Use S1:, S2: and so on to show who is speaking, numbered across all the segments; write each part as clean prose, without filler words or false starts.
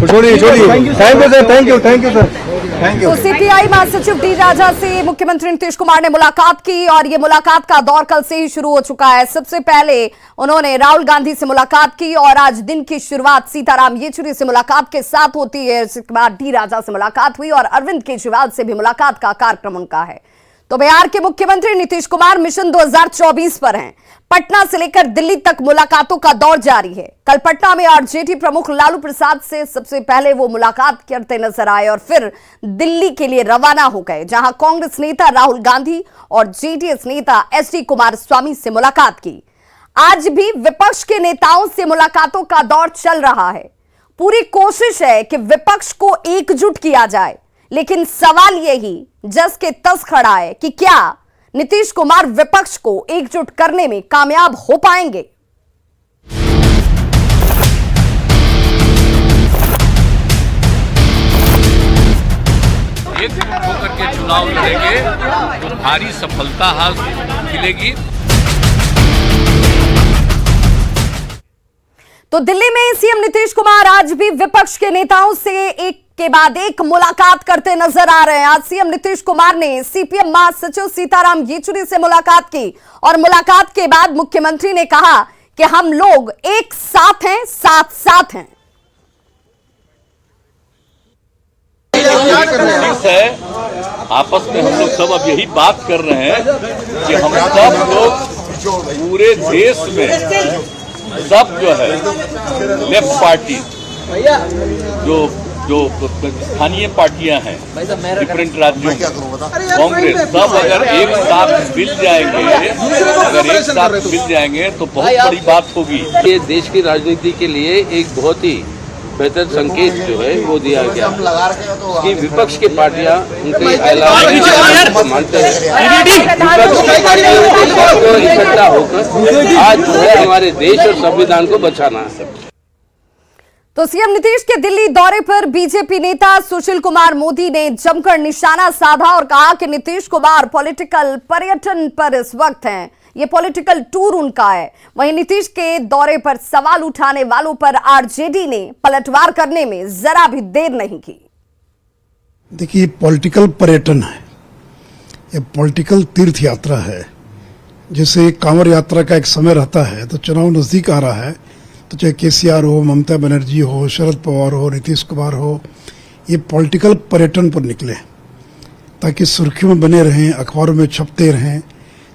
S1: छोड़िए thank you sir, thank you sir, thank you.
S2: तो CPI महासचिव डी राजा से मुख्यमंत्री नीतीश कुमार ने मुलाकात की और ये मुलाकात का दौर कल से ही शुरू हो चुका है। सबसे पहले उन्होंने राहुल गांधी से मुलाकात की और आज दिन की शुरुआत सीताराम येचुरी से मुलाकात के साथ होती है। इसके बाद डी राजा से मुलाकात हुई और अरविंद केजरीवाल से भी मुलाकात का कार्यक्रम उनका है। तो बिहार के मुख्यमंत्री नीतीश कुमार मिशन 2024 पर हैं। पटना से लेकर दिल्ली तक मुलाकातों का दौर जारी है। कल पटना में आरजेडी प्रमुख लालू प्रसाद से सबसे पहले वो मुलाकात करते नजर आए और फिर दिल्ली के लिए रवाना हो गए, जहां कांग्रेस नेता राहुल गांधी और जेडीएस नेता एचडी कुमारस्वामी से मुलाकात की। आज भी विपक्ष के नेताओं से मुलाकातों का दौर चल रहा है। पूरी कोशिश है कि विपक्ष को एकजुट किया जाए, लेकिन सवाल यही जस के तस खड़ा है कि क्या नीतीश कुमार विपक्ष को एकजुट करने में कामयाब हो पाएंगे।
S3: एकजुट होकर के चुनाव लड़ेंगे तो भारी सफलता हासिल मिलेगी।
S2: तो दिल्ली में सीएम नीतीश कुमार आज भी विपक्ष के नेताओं से एक के बाद एक मुलाकात करते नजर आ रहे हैं। आज सीएम नीतीश कुमार ने सीपीएम महासचिव सीताराम येचुरी से मुलाकात की और मुलाकात के बाद मुख्यमंत्री ने कहा कि हम लोग एक साथ हैं, साथ साथ हैं।
S3: है आपस में हम लोग सब अब यही बात कर रहे हैं कि हम सब लोग पूरे देश में सब जो है लेफ्ट पार्टी जो स्थानीय पार्टियां हैं डिफरेंट राज्यों कांग्रेस सब अगर एक साथ मिल जाएंगे तो बहुत बड़ी बात होगी।
S4: ये देश की राजनीति के लिए एक बहुत ही बेहतर संकेत जो है वो दिया गया कि विपक्ष की पार्टियां उनके ऐलान मानते हैं। विपक्ष की पार्टियों को इकट्ठा होकर आज जो है हमारे देश और संविधान को बचाना है।
S2: तो सीएम नीतीश के दिल्ली दौरे पर बीजेपी नेता सुशील कुमार मोदी ने जमकर निशाना साधा और कहा कि नीतीश कुमार पॉलिटिकल पर्यटन पर इस वक्त हैं। ये पॉलिटिकल टूर उनका है। वहीं नीतीश के दौरे पर सवाल उठाने वालों पर आरजेडी ने पलटवार करने में जरा भी देर नहीं की।
S5: देखिए, पॉलिटिकल पर्यटन है, ये पॉलिटिकल तीर्थ यात्रा है। जैसे कांवड़ यात्रा का एक समय रहता है, तो चुनाव नजदीक आ रहा है, तो चाहे केसीआर हो, ममता बनर्जी हो, शरद पवार हो, नीतीश कुमार हो, ये पॉलिटिकल पर्यटन पर निकले ताकि सुर्खियों में बने रहें, अखबारों में छपते रहें।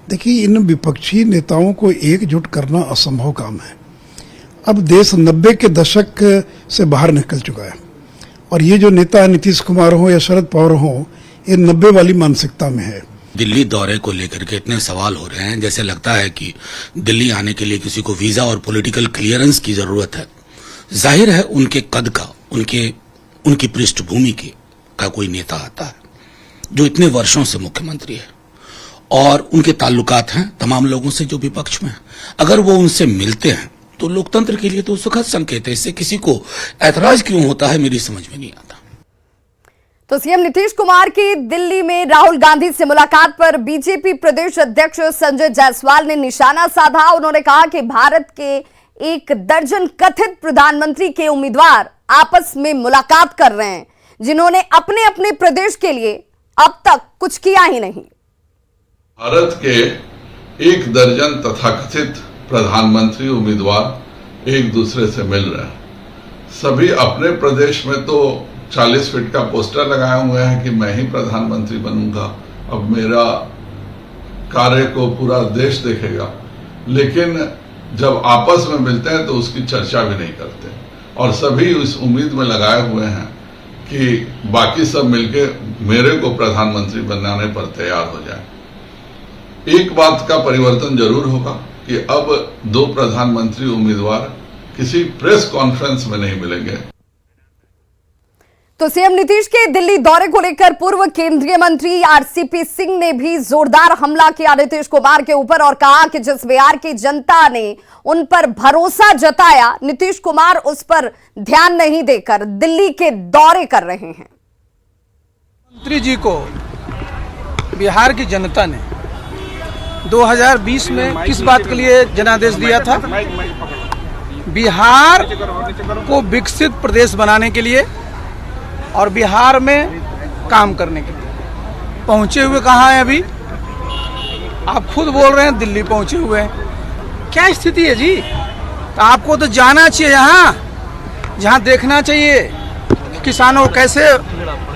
S5: देखिए, इन विपक्षी नेताओं को एकजुट करना असंभव काम है। अब देश 90 के दशक से बाहर निकल चुका है और ये जो नेता नीतीश कुमार हो या शरद पवार हो, ये 90 वाली मानसिकता में है।
S6: दिल्ली दौरे को लेकर के इतने सवाल हो रहे हैं, जैसे लगता है कि दिल्ली आने के लिए किसी को वीजा और पॉलिटिकल क्लियरेंस की जरूरत है। जाहिर है उनके कद का, उनकी पृष्ठभूमि का कोई नेता आता है जो इतने वर्षों से मुख्यमंत्री है और उनके ताल्लुकात हैं तमाम लोगों से जो विपक्ष में है। अगर वो उनसे मिलते हैं तो लोकतंत्र के लिए तो सुखद संकेत है। इससे किसी को ऐतराज क्यों होता है, मेरी समझ में नहीं आता।
S2: तो सीएम नीतीश कुमार की दिल्ली में राहुल गांधी से मुलाकात पर बीजेपी प्रदेश अध्यक्ष संजय जायसवाल ने निशाना साधा। उन्होंने कहा कि भारत के 1 दर्जन कथित प्रधानमंत्री के उम्मीदवार आपस में मुलाकात कर रहे हैं, जिन्होंने अपने अपने प्रदेश के लिए अब तक कुछ किया ही नहीं।
S7: भारत के 1 दर्जन तथाकथित प्रधानमंत्री उम्मीदवार एक दूसरे से मिल रहे हैं। सभी अपने प्रदेश में तो 40 फीट का पोस्टर लगाए हुए हैं कि मैं ही प्रधानमंत्री बनूंगा, अब मेरा कार्य को पूरा देश देखेगा, लेकिन जब आपस में मिलते हैं तो उसकी चर्चा भी नहीं करते और सभी उस उम्मीद में लगाए हुए हैं कि बाकी सब मिलके मेरे को प्रधानमंत्री बनाने पर तैयार हो जाए। एक बात का परिवर्तन जरूर होगा कि अब 2 प्रधानमंत्री उम्मीदवार किसी प्रेस कॉन्फ्रेंस में नहीं मिलेंगे।
S2: तो सीएम नीतीश के दिल्ली दौरे को लेकर पूर्व केंद्रीय मंत्री आरसीपी सिंह ने भी जोरदार हमला किया नीतीश कुमार के ऊपर और कहा कि जिस बिहार की जनता ने उन पर भरोसा जताया, नीतीश कुमार उस पर ध्यान नहीं देकर दिल्ली के दौरे कर रहे हैं।
S8: मंत्री जी को बिहार की जनता ने 2020 में किस बात के लिए जनादेश दिया था? बिहार को विकसित प्रदेश बनाने के लिए और बिहार में काम करने के लिए पहुंचे हुए कहाँ हैं अभी? आप खुद बोल रहे हैं दिल्ली पहुंचे हुए हैं। क्या स्थिति है जी? तो आपको तो जाना चाहिए यहाँ, जहाँ देखना चाहिए कि किसानों को कैसे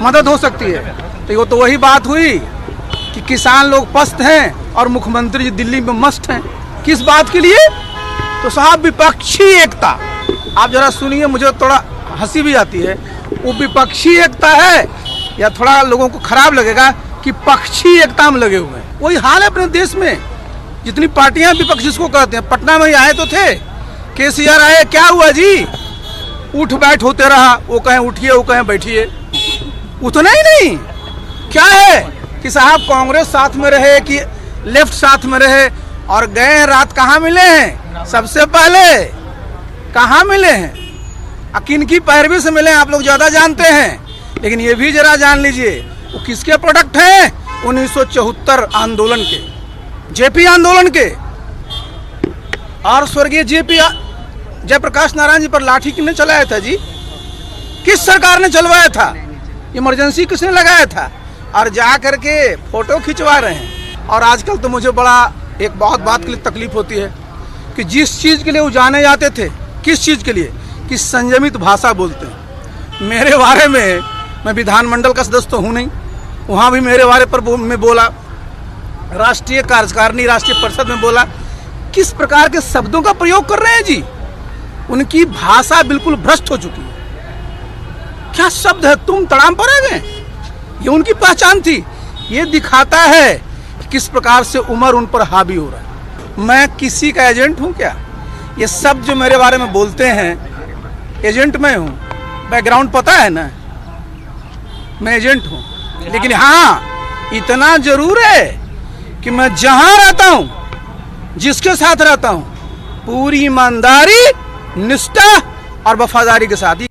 S8: मदद हो सकती है। तो वो तो वही बात हुई कि किसान लोग पस्त हैं और मुख्यमंत्री जी दिल्ली में मस्त हैं। किस बात के लिए? तो साहब विपक्षी एकता, आप जरा सुनिए, मुझे थोड़ा हंसी भी आती है। वो विपक्षी एकता है या थोड़ा लोगों को खराब लगेगा कि पक्षी एकता में लगे हुए हैं। वही हाल है अपने देश में, जितनी पार्टियां विपक्ष जिसको कहते हैं। पटना में ही आए तो थे, केसीआर आए, क्या हुआ जी? उठ बैठ होते रहा, वो कहें उठिए, वो कहें बैठिए, उतना ही नहीं। क्या है कि साहब कांग्रेस साथ में रहे कि लेफ्ट साथ में रहे, और गए हैं रात कहाँ मिले हैं? सबसे पहले कहाँ मिले हैं? किन की पैरवी से मिले हैं आप लोग ज्यादा जानते हैं। लेकिन ये भी जरा जान लीजिए वो किसके प्रोडक्ट हैं? 1974 आंदोलन के, जेपी आंदोलन के। और स्वर्गीय जेपी जयप्रकाश नारायण जी पर लाठी किसने चलाया था जी? किस सरकार ने चलवाया था? इमरजेंसी किसने लगाया था? और जा करके फोटो खिंचवा रहे हैं। और आजकल तो मुझे बड़ा एक बहुत बात के लिए तकलीफ होती है कि जिस चीज के लिए वो जाने जाते थे, किस चीज के लिए? कि संयमित भाषा बोलते हैं। मेरे बारे में, मैं विधानमंडल का सदस्य तो हूँ नहीं, वहाँ भी मेरे बारे पर मैं बोला, राष्ट्रीय कार्यकारिणी राष्ट्रीय परिषद में बोला। किस प्रकार के शब्दों का प्रयोग कर रहे हैं जी? उनकी भाषा बिल्कुल भ्रष्ट हो चुकी है। क्या शब्द है? तुम तड़ाम पर आ गए, ये उनकी पहचान थी। ये दिखाता है कि किस प्रकार से उम्र उन पर हावी हो रहा है। मैं किसी का एजेंट हूँ क्या? ये सब जो मेरे बारे में बोलते हैं, एजेंट मैं हूँ, बैकग्राउंड पता है ना, मैं एजेंट हूँ। लेकिन हाँ, इतना जरूर है कि मैं जहां रहता हूँ, जिसके साथ रहता हूँ, पूरी ईमानदारी, निष्ठा और वफादारी के साथ